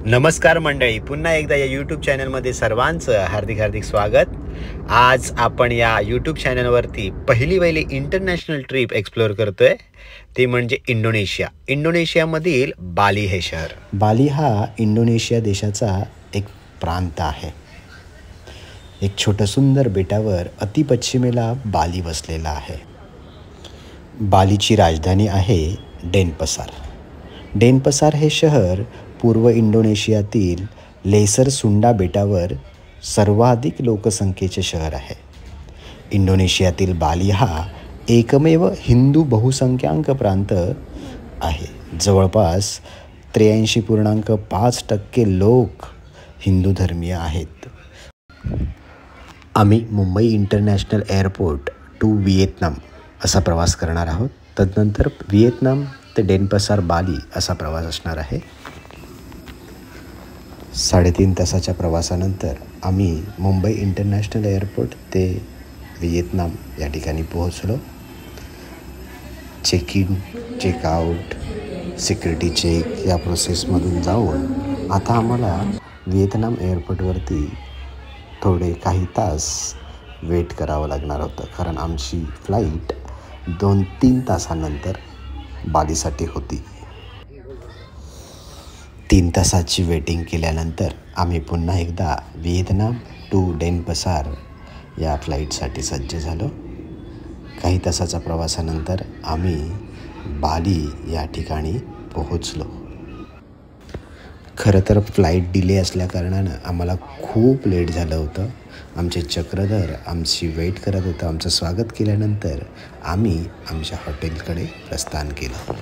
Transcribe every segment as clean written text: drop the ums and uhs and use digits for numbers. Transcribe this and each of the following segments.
नमस्कार मंडळी, पुन्हा एकदा या यूट्यूब चॅनलमध्ये सर्वांचं हार्दिक स्वागत. आज आपण या यूट्यूब चॅनलवरती पहिली इंटरनॅशनल ट्रिप एक्सप्लोअर करतोय, ते म्हणजे इंडोनेशियामधील बाली हे शहर. बाली हा इंडोनेशिया देशाचा एक प्रांत आहे. एक छोटं सुंदर बेटावर अतिपश्चिमेला बाली वसलेला आहे. बालीची राजधानी आहे डेनपसार. डेनपसार हे शहर पूर्व इंडोनेशियातील लेसर सुंडा बेटावर सर्वाधिक लोकसंख्येचे शहर आहे. इंडोनेशियातील बाली हा एकमेव हिंदू बहुसंख्याक प्रांत आहे. जवळपास 83.5% लोक हिंदू धर्मीय आहेत. आम्ही Mumbai international airport to Vietnam असा प्रवास करणार आहोत. तदनंतर व्हिएतनाम ते डेनपसार बाली असा प्रवास असणार आहे. 3.5 तासाच्या प्रवासानंतर आम्ही मुंबई इंटरनॅशनल एअरपोर्ट ते व्हिएतनाम या ठिकाणी पोहोचलो. Check in, checkout, security check या प्रोसेसमधून जाऊन आता आम्हाला व्हिएतनाम एअरपोर्टवरती काही तास वेट करावं लागणार होतं, कारण आमची फ्लाईट 2-3 तासानंतर बालीसाठी होती. 3 तासाची वेटिंग केल्यानंतर आम्ही पुन्हा एकदा व्हिएतनाम टू डेनपसार या फ्लाईटसाठी सज्ज झालो. काही तासाच्या प्रवासानंतर आम्ही बाली या ठिकाणी पोहोचलो. खरं तर फ्लाईट डिले असल्याकारणानं आम्हाला खूप लेट झालं होतं. आमचे चक्रधर आमची वेट करत होतं. आमचं स्वागत केल्यानंतर आम्ही आमच्या हॉटेलकडे प्रस्थान केलं.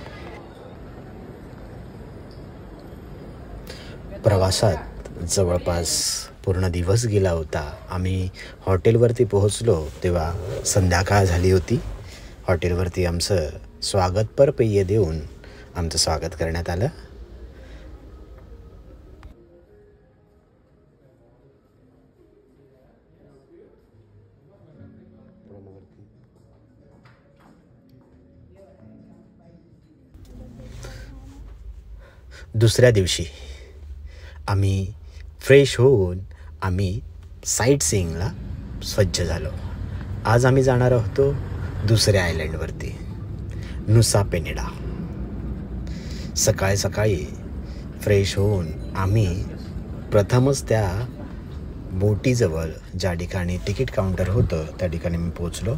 प्रवासात जवळपास पूर्ण दिवस गेला होता. आम्ही हॉटेलवरती पोहोचलो तेव्हा संध्याकाळ झाली होती. हॉटेलवरती आमचं स्वागतपर पेय देऊन आमचं स्वागत करण्यात आलं. दुसऱ्या दिवशी आम्ही फ्रेश होऊन आम्ही साईट सीइंगला सज्ज झालो. आज आम्ही जाणार होतो दुसऱ्या आयलंडवरती, नुसा पेनिडा. सकाळी फ्रेश होऊन आम्ही प्रथमच त्या बोटीजवळ ज्या ठिकाणी तिकीट काउंटर होतं त्या ठिकाणी मी पोचलो.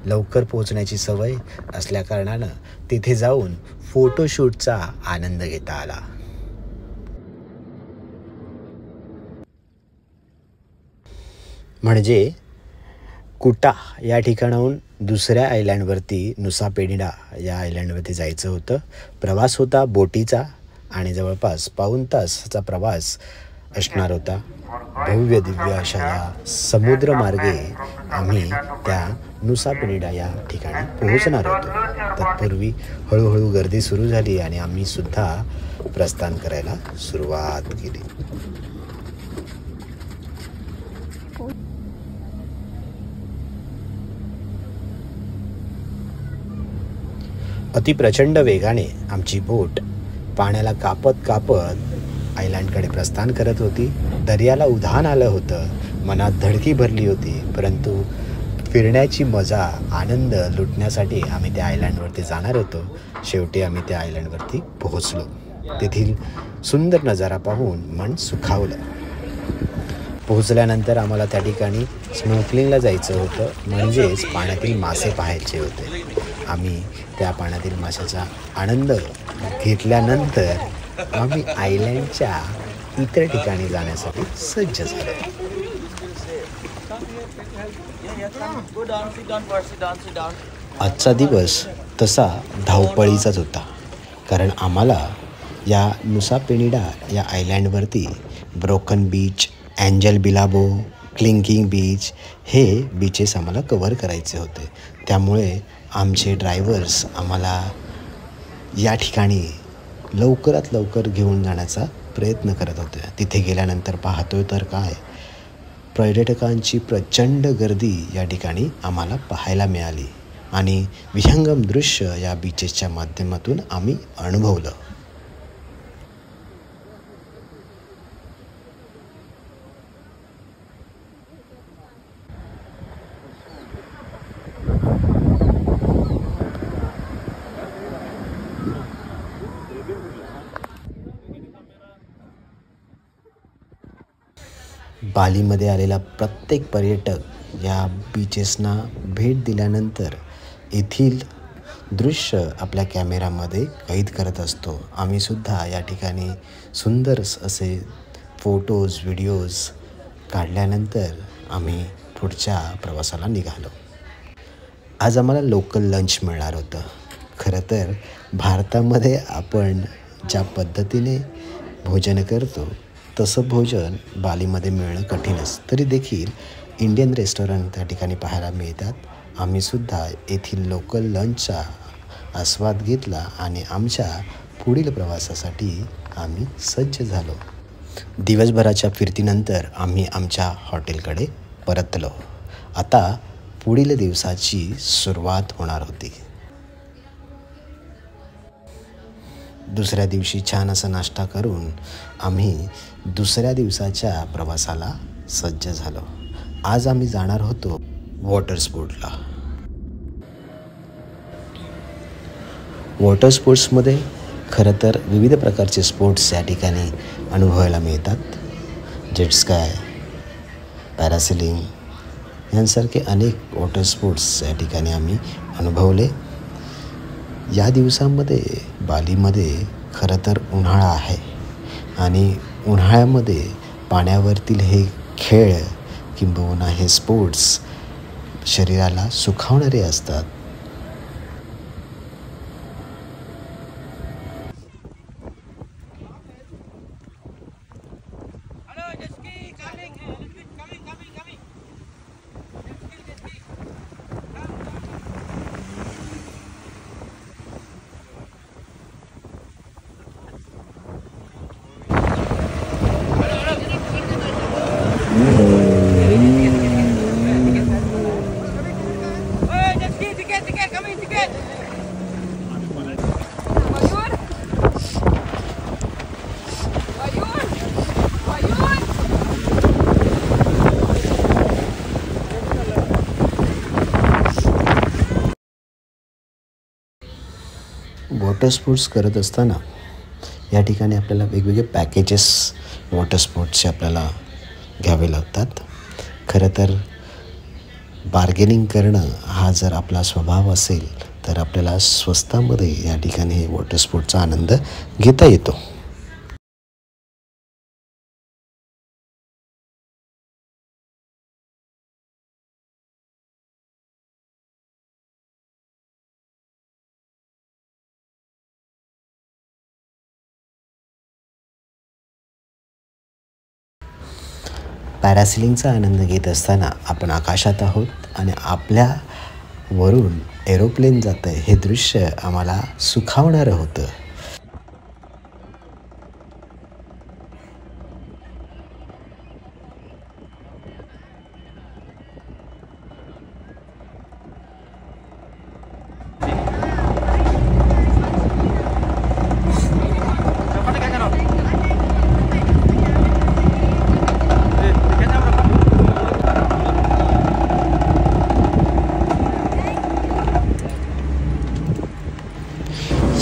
लवकर पोचण्याची सवय असल्याकारणानं तिथे जाऊन फोटोशूटचा आनंद घेता आला. म्हणजे कुटा या ठिकाणाहून दुसऱ्या आयलँडवरती नुसा पेनिडा या आयलँडवरती जायचं होतं. प्रवास होता बोटीचा आणि जवळपास 1.5 तासाचा प्रवास असणार होता. भव्य दिव्य अशा या समुद्रमार्गे आम्ही त्या नुसा पेनिडा या ठिकाणी पोहोचणार होतो. तत्पूर्वी हळूहळू गर्दी सुरू झाली आणि आम्ही सुद्धा प्रस्थान करायला सुरुवात केली. अतिप्रचंड वेगाने आमची बोट पाण्याला कापत आयलँडकडे प्रस्थान करत होती. दर्याला उधाण आलं होतं, मनात धडकी भरली होती, परंतु फिरण्याची मजा, आनंद लुटण्यासाठी आम्ही त्या आयलँडवरती जाणार होतो. शेवटी आम्ही त्या आयलँडवरती पोहोचलो. तेथील सुंदर नजारा पाहून मन सुखावलं. पोहोचल्यानंतर आम्हाला त्या ठिकाणी स्नॉर्कलिंगला जायचं होतं, म्हणजेच पाण्यातील मासे पाहायचे होते. आम्ही त्या पाण्यातील माशाचा आनंद घेतल्यानंतर आम्ही आयलँडच्या इतर ठिकाणी जाण्यासाठी सज्ज झालो. आजचा दिवस तसा धावपळीचाच होता, कारण आम्हाला या नुसा पेनिडा या आयलँडवरती ब्रोकन बीच, एंजल बिलाबो, क्लिंकिंग बीच हे बीचेस आम्हाला कव्हर करायचे होते. त्यामुळे आमचे ड्रायव्हर्स आम्हाला या ठिकाणी लवकरात लवकर घेऊन जाण्याचा प्रयत्न करत होते. तिथे गेल्यानंतर पाहतोय तर काय, पर्यटकांची प्रचंड गर्दी या ठिकाणी आम्हाला पाहायला मिळाली आणि विहंगम दृश्य या बीचेसच्या माध्यमातून आम्ही अनुभवलं. बालीमध्ये आलेला प्रत्येक पर्यटक या बीचेसना भेट दिल्यानंतर येथील दृश्य आपल्या कॅमेरामध्ये कैद करत असतो. आम्हीसुद्धा या ठिकाणी सुंदर असे फोटोज व्हिडिओज काढल्यानंतर आम्ही पुढच्या प्रवासाला निघालो. आज आम्हाला लोकल लंच मिळणार होतं. खरं तर भारतामध्ये आपण ज्या पद्धतीने भोजन करतो तसं भोजन बालीमध्ये मिळणं कठीण असतं. तरी देखील इंडियन रेस्टॉरंट त्या ठिकाणी पाहायला मिळतात. आम्हीसुद्धा येथील लोकल लंचचा आस्वाद घेतला आणि आमच्या पुढील प्रवासासाठी आम्ही सज्ज झालो. दिवसभराच्या फिरतीनंतर आम्ही आमच्या हॉटेलकडे परतलो. आता पुढील दिवसाची सुरुवात होणार होती. दुसऱ्या दिवशी छान असा नाश्ता करून आम्ही दुसऱ्या दिवसाच्या प्रवासाला सज्ज झालो. आज आम्ही जाणार होतो वॉटर स्पोर्ट्सला. वॉटर स्पोर्ट्समध्ये खरं तर विविध प्रकारचे स्पोर्ट्स या ठिकाणी अनुभवायला मिळतात. जेट स्काय, पॅरासेलिंग यांसारखे अनेक वॉटर स्पोर्ट्स या ठिकाणी आम्ही अनुभवले. या दिवसांमध्ये बालीमध्ये खरं तर उन्हाळा आहे आणि उन्हाळ्यामध्ये पाण्यावरतील हे खेळ किंबहुना हे स्पोर्ट्स शरीराला सुखावणारे असतात. वॉटर स्पोर्ट्स करत असताना या ठिकाणी आपल्याला वेगवेगळे पॅकेजेस वॉटर स्पोर्ट्सचे आपल्याला घ्यावे लागतात. खरं तर बार्गेनिंग करणं हा जर आपला स्वभाव असेल तर आपल्याला स्वस्तामध्ये या ठिकाणी हे वॉटर स्पोर्ट्सचा आनंद घेता येतो. पॅरासेलिंगचा आनंद घेत असताना आपण आकाशात आहोत आणि आपल्यावरून एरोप्लेन जातं आहे. हे दृश्य आम्हाला सुखावणारं होतं.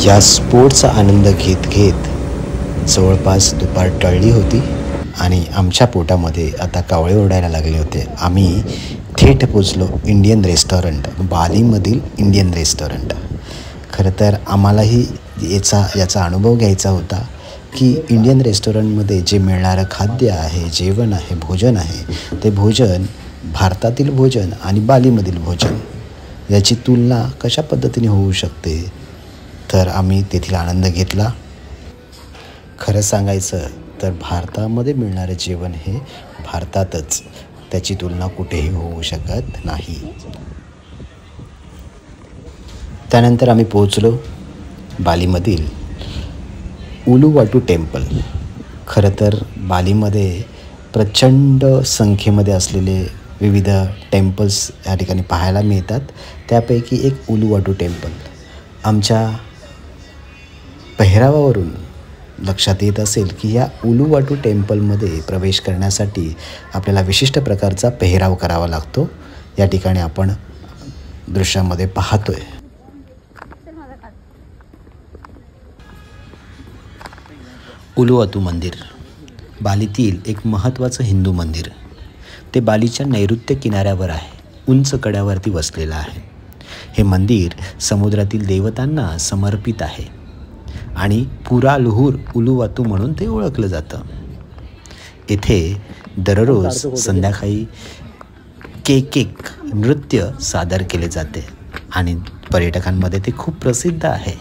या स्पोर्ट्सचा आनंद घेत घेत जवळपास दुपार टळली होती आणि आमच्या पोटामध्ये आता कावळे ओढायला लागले होते. आम्ही थेट पोचलो इंडियन रेस्टॉरंट, बालीमधील इंडियन रेस्टॉरंट. खरं तर आम्हालाही याचा अनुभव घ्यायचा होता की इंडियन रेस्टॉरंटमध्ये जे मिळणारं खाद्य आहे, जेवण आहे, भोजन आहे, ते भोजन भारतातील भोजन आणि बालीमधील भोजन याची तुलना कशा पद्धतीने होऊ शकते. तर आम्ही तेथील आनंद घेतला. खरं सांगायचं तर भारतामध्ये मिळणारे जेवण हे भारतातच, त्याची तुलना कुठेही होऊ शकत नाही. त्यानंतर आम्ही पोहोचलो बालीमधील उलुवाटू टेम्पल. खरं तर बालीमध्ये प्रचंड संख्येमध्ये असलेले विविध टेम्पल्स या ठिकाणी पाहायला मिळतात. त्यापैकी एक उलुवाटू टेम्पल. आमच्या पेहरावावरून लक्षात येत असेल की या उलुवाटू टेम्पलमध्ये प्रवेश करण्यासाठी आपल्याला विशिष्ट प्रकारचा पेहराव करावा लागतो. या ठिकाणी आपण दृश्यामध्ये पाहतोय. उलुवाटू मंदिर बालीतील एक महत्त्वाचं हिंदू मंदिर. ते बालीच्या नैऋत्य किनाऱ्यावर आहे, उंच कड्यावरती वसलेलं आहे. हे मंदिर समुद्रातील देवतांना समर्पित आहे आणि पुरालुहूर उलुवातू म्हणून ते ओळखलं जातं. येथे दररोज संध्याकाळी केकेक नृत्य सादर केले जाते आणि पर्यटकांमध्ये ते खूप प्रसिद्ध आहे.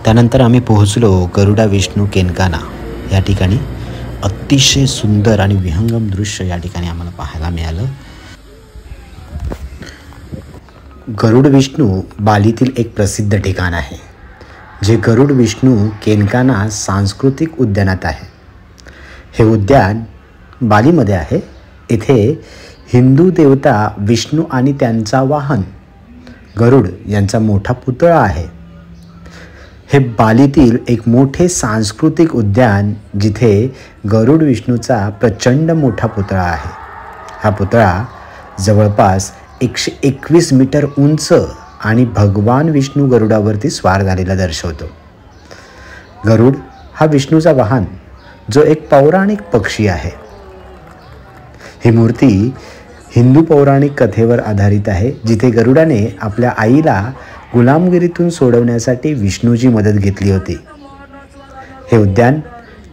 त्यानंतर आम्ही पोहोचलो गरुडा विष्णू केनकाना या ठिकाणी. अतिशय सुंदर आणि विहंगम दृश्य या ठिकाणी आम्हाला पाहायला मिळालं. गरुड विष्णू बालीतील एक प्रसिद्ध ठिकाण आहे, जे गरुड विष्णू केनकाना सांस्कृतिक उद्यानात आहे. हे उद्यान बालीमध्ये आहे. येथे हिंदू देवता विष्णू आणि त्यांचा वाहन गरुड यांचा मोठा पुतळा आहे. हे बालीतील एक मोठे सांस्कृतिक उद्यान जिथे गरुड विष्णूचा प्रचंड मोठा पुतळा आहे. हा पुतळा जवळपास 121 मीटर उंच आणि भगवान विष्णू गरुडावरती स्वार झालेला दर्शवतो. गरुड हा विष्णूचा वाहन, जो एक पौराणिक पक्षी आहे. ही मूर्ती हिंदू पौराणिक कथेवर आधारित आहे, जिथे गरुडाने आपल्या आईला गुलामगिरीतून सोडवण्यासाठी विष्णूची मदत घेतली होती. हे उद्यान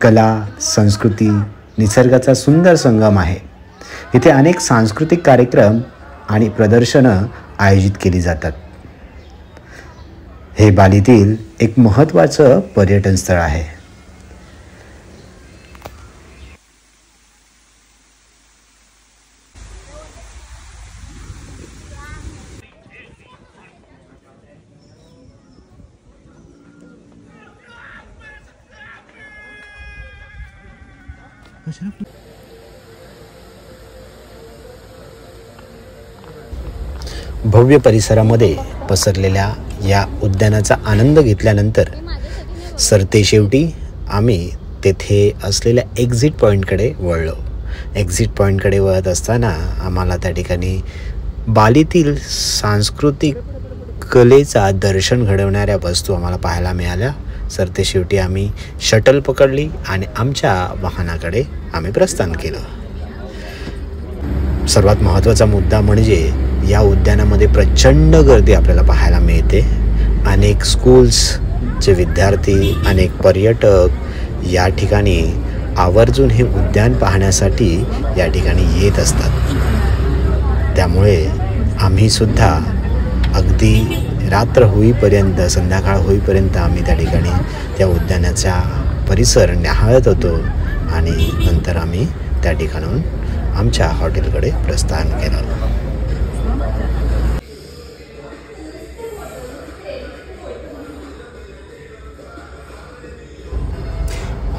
कला, संस्कृती, निसर्गाचा सुंदर संगम आहे. इथे अनेक सांस्कृतिक कार्यक्रम आणि प्रदर्शनं आयोजित केली जातात. हे बालीतील एक महत्त्वाचं पर्यटन स्थळ आहे. भव्य परिसरामध्ये पसरलेल्या या उद्यानाचा आनंद घेतल्यानंतर सरतेशेवटी आम्ही तेथे असलेल्या एक्झिट पॉईंटकडे वळलो. एक्झिट पॉईंटकडे वळत असताना आम्हाला त्या ठिकाणी बालीतील सांस्कृतिक कलेचा दर्शन घडवणाऱ्या वस्तू आम्हाला पाहायला मिळाल्या. सरतेशेवटी आम्ही शटल पकडली आणि आमच्या वाहनाकडे आम्ही प्रस्थान केलं. सर्वात महत्त्वाचा मुद्दा म्हणजे या उद्यानामध्ये प्रचंड गर्दी आपल्याला पाहायला मिळते. अनेक स्कूल्सचे विद्यार्थी, अनेक पर्यटक या ठिकाणी आवर्जून हे उद्यान पाहण्यासाठी या ठिकाणी येत असतात. त्यामुळे आम्हीसुद्धा अगदी रात्र होईपर्यंत, संध्याकाळ होईपर्यंत आम्ही त्या ठिकाणी त्या उद्यानाचा परिसर न्याहाळत होतो आणि नंतर आम्ही त्या ठिकाणाहून आमच्या हॉटेलकडे प्रस्थान केलं.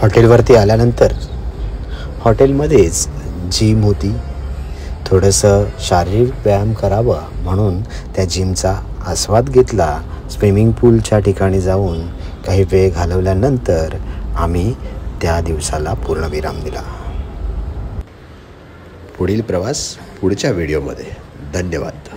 हॉटेलवरती आल्यानंतर हॉटेलमध्येच जिम होती. थोडंसं शारीरिक व्यायाम करावा म्हणून त्या जिमचा आस्वाद घेतला. स्विमिंग पूलच्या ठिकाणी जाऊन काही वेळ घालवल्यानंतर आम्ही त्या दिवसाला पूर्णविराम दिला. पुढील प्रवास पुढच्या व्हिडिओमध्ये. धन्यवाद.